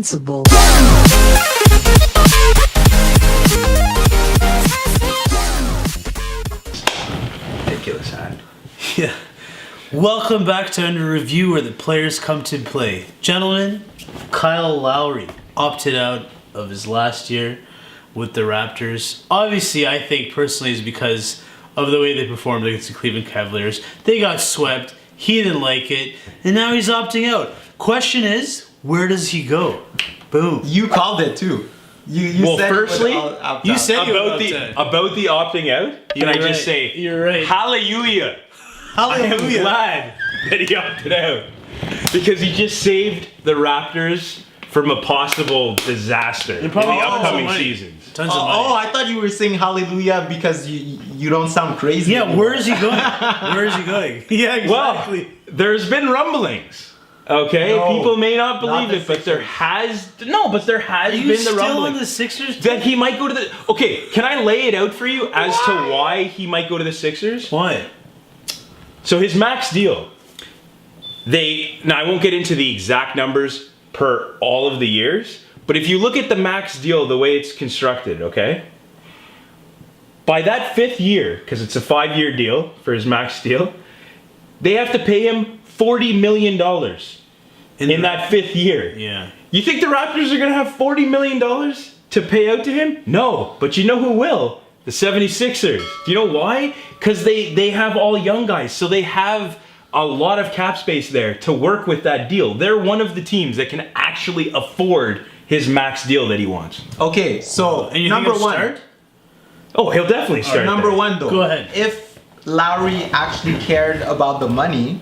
Invincible. Ridiculous hat. Yeah. Welcome back to Under Review, where the players come to play. Gentlemen, Kyle Lowry opted out of his last year with the Raptors. Obviously, I think personally is because of the way they performed against the Cleveland Cavaliers. They got swept. He didn't like it, and now he's opting out. Question is, where does he go? Boom. You called it too. You Well, said firstly, You said you about the opting out. Can I You're just right. say, You're right. hallelujah! I am Hallelujah. glad that he opted out because he just saved the Raptors from a possible disaster in the probably tons of upcoming money. seasons. Tons of money. Oh, I thought you were saying hallelujah because you don't sound crazy. Yeah, anymore. where is he going? Where is he going? Yeah, exactly. Well, there's been rumblings. Okay, No, people may not not believe the it, but there has Are you been the still rumbling on the Sixers? that he might go to the. Okay, can I lay it out for you as to why he might go to the Sixers? Why? So his max deal. Now I won't get into the exact numbers per all of the years, but if you look at the max deal the way it's constructed, okay? By that 5th year, because it's a 5-year deal for his max deal, they have to pay him $40 million in that 5th year. Yeah. You think the Raptors are going to have $40 million to pay out to him? No, but you know who will? The 76ers. Do you know why? Because they have all young guys, so they have a lot of cap space there to work with that deal. They're one of the teams that can actually afford his max deal that he wants. Okay, so And you number think he'll one. start? Oh, he'll definitely start Number there. one though. Go ahead. If Lowry actually cared about the money,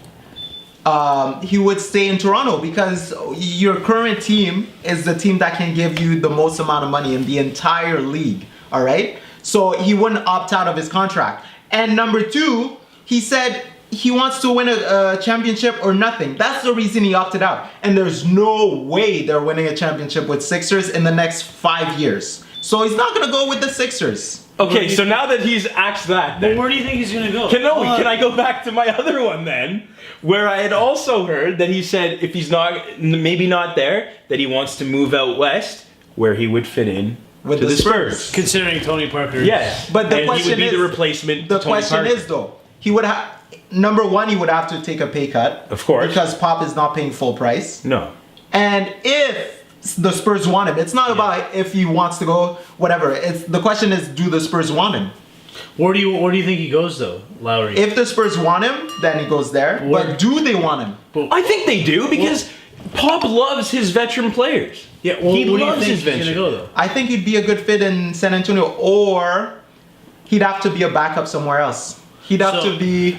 he would stay in Toronto because your current team is the team that can give you the most amount of money in the entire league. All right. So he wouldn't opt out of his contract. And number two, he said he wants to win a championship or nothing. That's the reason he opted out. And there's no way they're winning a championship with Sixers in the next 5 years. So he's not gonna go with the Sixers. Okay, so now that he's axed that, But then, where do you think he's gonna go? can I go back to my other one then? Where I had also heard that he said if he's maybe not there, that he wants to move out west, where he would fit in With to the the Spurs. Spurs. Considering Tony Parker. Yes, But the and he question would be is, the replacement. The to Tony question Parker. is though, he would have number one, he would have to take a pay cut, Of course. because Pop is not paying full price. No. And if the Spurs want him, it's not about if he wants to go, whatever. It's the question is, do the Spurs want him? Where do you think he goes though, Lowry? If the Spurs want him, then he goes there. Where- But do they want him? I think they do because Pop loves his veteran players. Yeah, well, he where do you loves think his he's gonna venture. go though? I think he'd be a good fit in San Antonio, or he'd have to be a backup somewhere else. He'd have So- to be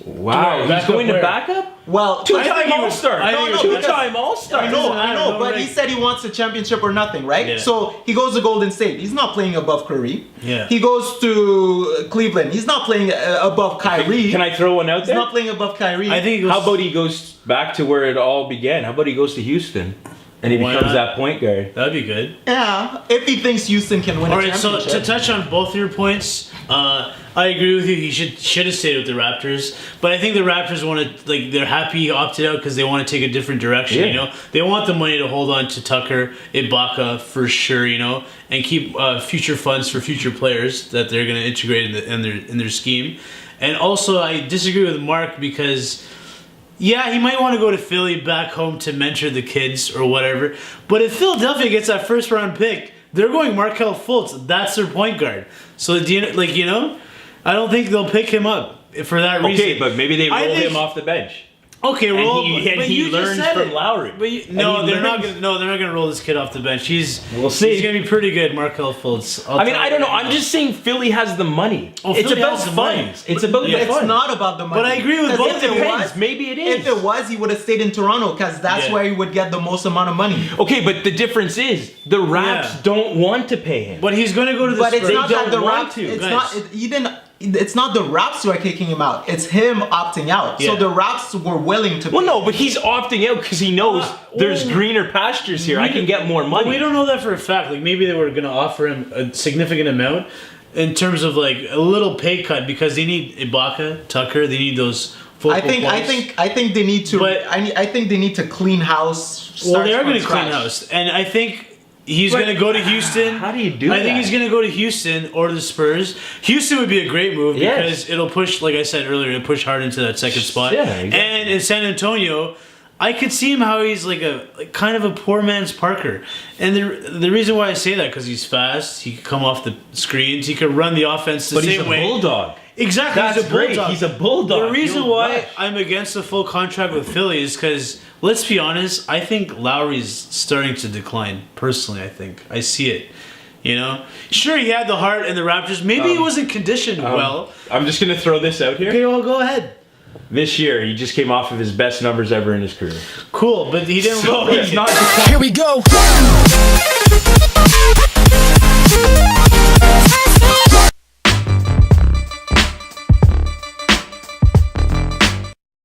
Wow, he's Backup going to where? backup? well. I think Two-time he was- All-Star. I think he was- Two-time All-Star. I know, No, but right. he said he wants a championship or nothing, right? Yeah. So he goes to Golden State. He's not playing above Curry. Yeah. He goes to Cleveland. He's not playing above Kyrie. Can I throw one out He's there? not playing above Kyrie. I think he goes, How about he goes back to where it all began? How about he goes to Houston and he Why becomes not? that point guard? that'd be good. Yeah, if he thinks Houston can win All a right, so championship. to touch on both your points, I agree with you. He should have stayed with the Raptors, but I think the Raptors want to they're happy he opted out because they want to take a different direction. Yeah. You know, they want the money to hold on to Tucker, Ibaka for sure. You know, and keep future funds for future players that they're going to integrate in their scheme. And also, I disagree with Mark because. Yeah, he might want to go to Philly back home to mentor the kids or whatever. But if Philadelphia gets that first round pick, they're going Markelle Fultz. That's their point guard. So I don't think they'll pick him up for that reason. Okay, but maybe they I roll think- him off the bench. Okay, And roll. he but you just learns said from it. Lowry. But And no, he they're not learns- gonna. No, they're not gonna roll this kid off the bench. We'll see. He's gonna be pretty good, Markelle Fultz. I mean, I don't know. I'm just saying Philly has the money. Oh, It's Philly about has the money. funds. It's about the it's funds. not about the money. But I agree with 'Cause both if of it you. Depends. Maybe it is. If it was, he would have stayed in Toronto because that's Yeah. where he would get the most amount of money. Okay, but the difference is the Raps Yeah. don't want to pay him. But he's gonna go to the But it's Spurs. not that don't the want Raps. to, It's guys. not. He didn't. It's not the Raps who are kicking him out. It's him opting out. So Yeah. the Raps were willing to. Well, pay no, him. but he's opting out because he knows there's well, greener pastures here. I can get more money. We don't know that for a fact. Like maybe they were gonna offer him a significant amount in terms of like a little pay cut because they need Ibaka, Tucker. They need those focal I points. think they need to. But- I think they need to clean house. Well, start they are from going to clean scratch. house, and I think he's But- going to go to Houston. How do you do I think that? he's going to go to Houston or the Spurs. Houston would be a great move Yes. because it'll push, like I said earlier, it'll push hard into that second spot. Yeah, exactly. And in San Antonio, I could see him how he's like kind of a poor man's Parker. And the reason why I say that because he's fast, he could come off the screens, he could run the offense the But same he's a way. bulldog. Exactly, That's he's a great. bulldog. He's a bulldog. The reason He'll why rush. I'm against the full contract with Philly is because, let's be honest, I think Lowry's starting to decline. Personally, I see it. You know, sure he had the heart in the Raptors. Maybe he wasn't conditioned well. I'm just gonna throw this out here. Okay, well, go ahead. This year, he just came off of his best numbers ever in his career. Cool, but he didn't So look. he's not. Here we go.